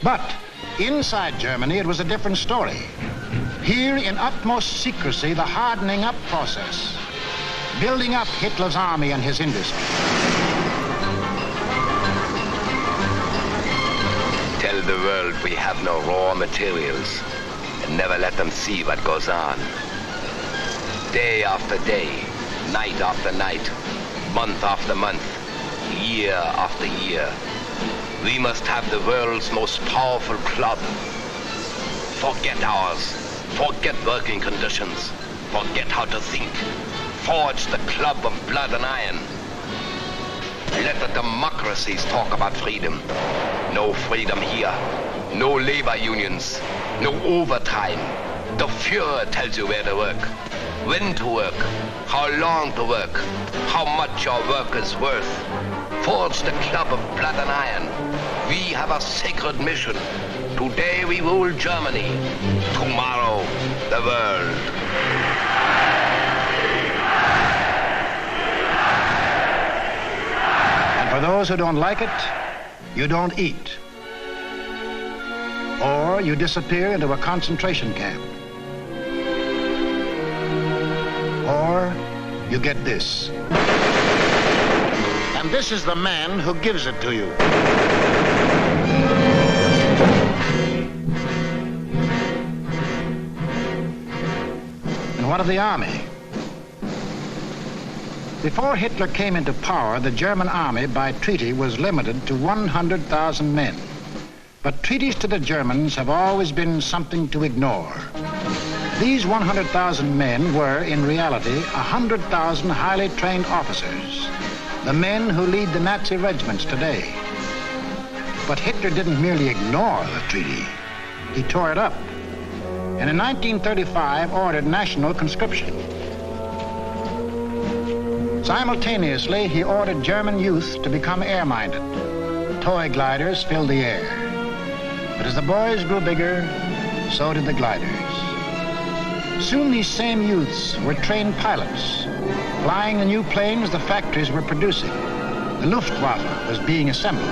But inside Germany, it was a different story. Here, in utmost secrecy, the hardening up process, building up Hitler's army and his industry. Tell the world we have no raw materials and never let them see what goes on. Day after day, night after night, month after month, year after year. We must have the world's most powerful club. Forget ours. Forget working conditions. Forget how to think. Forge the club of blood and iron. Let the democracies talk about freedom. No freedom here. No labor unions. No overtime. The Führer tells you where to work, when to work, how long to work, how much your work is worth. Forge the club of blood and iron. We have a sacred mission. Today we rule Germany. Tomorrow, the world. And for those who don't like it, you don't eat. Or you disappear into a concentration camp. Or you get this. And this is the man who gives it to you. And what of the army? Before Hitler came into power, the German army by treaty was limited to 100,000 men. But treaties to the Germans have always been something to ignore. These 100,000 men were, in reality, 100,000 highly trained officers, the men who lead the Nazi regiments today. But Hitler didn't merely ignore the treaty. He tore it up, and in 1935 ordered national conscription. Simultaneously, he ordered German youth to become air-minded. Toy gliders filled the air. But as the boys grew bigger, so did the gliders. Soon these same youths were trained pilots, flying the new planes the factories were producing. The Luftwaffe was being assembled.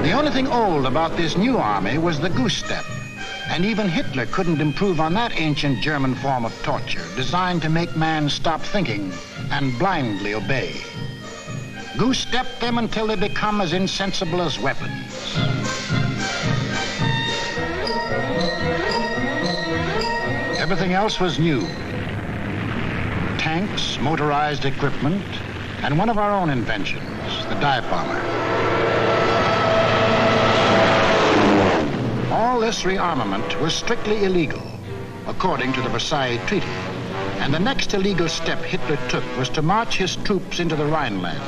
The only thing old about this new army was the goose step. And even Hitler couldn't improve on that ancient German form of torture, designed to make man stop thinking and blindly obey. Goose-step them until they become as insensible as weapons. Everything else was new. Tanks, motorized equipment, and one of our own inventions, the dive bomber. All this rearmament was strictly illegal, according to the Versailles Treaty. And the next illegal step Hitler took was to march his troops into the Rhineland,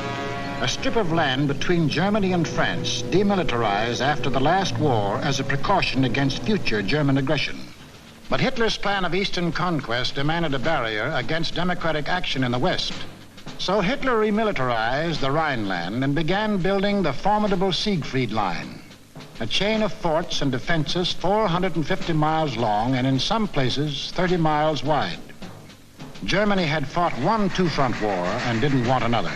a strip of land between Germany and France, demilitarized after the last war as a precaution against future German aggression. But Hitler's plan of eastern conquest demanded a barrier against democratic action in the West. So Hitler remilitarized the Rhineland and began building the formidable Siegfried Line, a chain of forts and defenses 450 miles long and in some places 30 miles wide. Germany had fought one two-front war and didn't want another.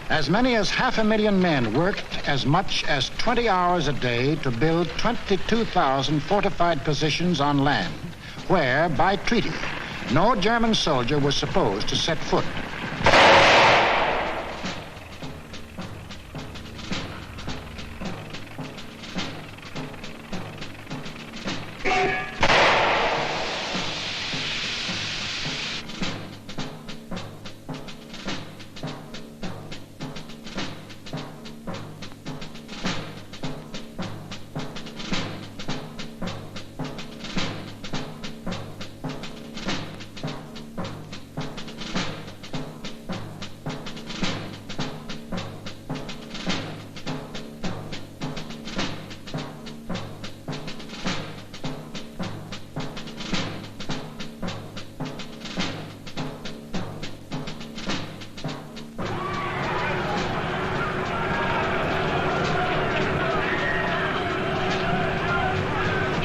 As many as 500,000 men worked as much as 20 hours a day to build 22,000 fortified positions on land, where, by treaty, no German soldier was supposed to set foot.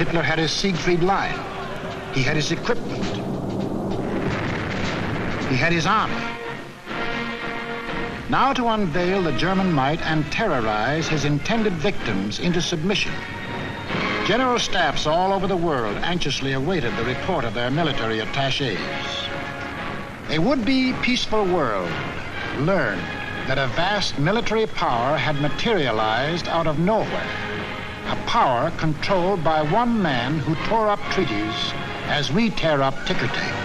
Hitler had his Siegfried Line. He had his equipment. He had his army. Now to unveil the German might and terrorize his intended victims into submission. General staffs all over the world anxiously awaited the report of their military attachés. A would-be peaceful world learned that a vast military power had materialized out of nowhere. A power controlled by one man who tore up treaties as we tear up ticker tape.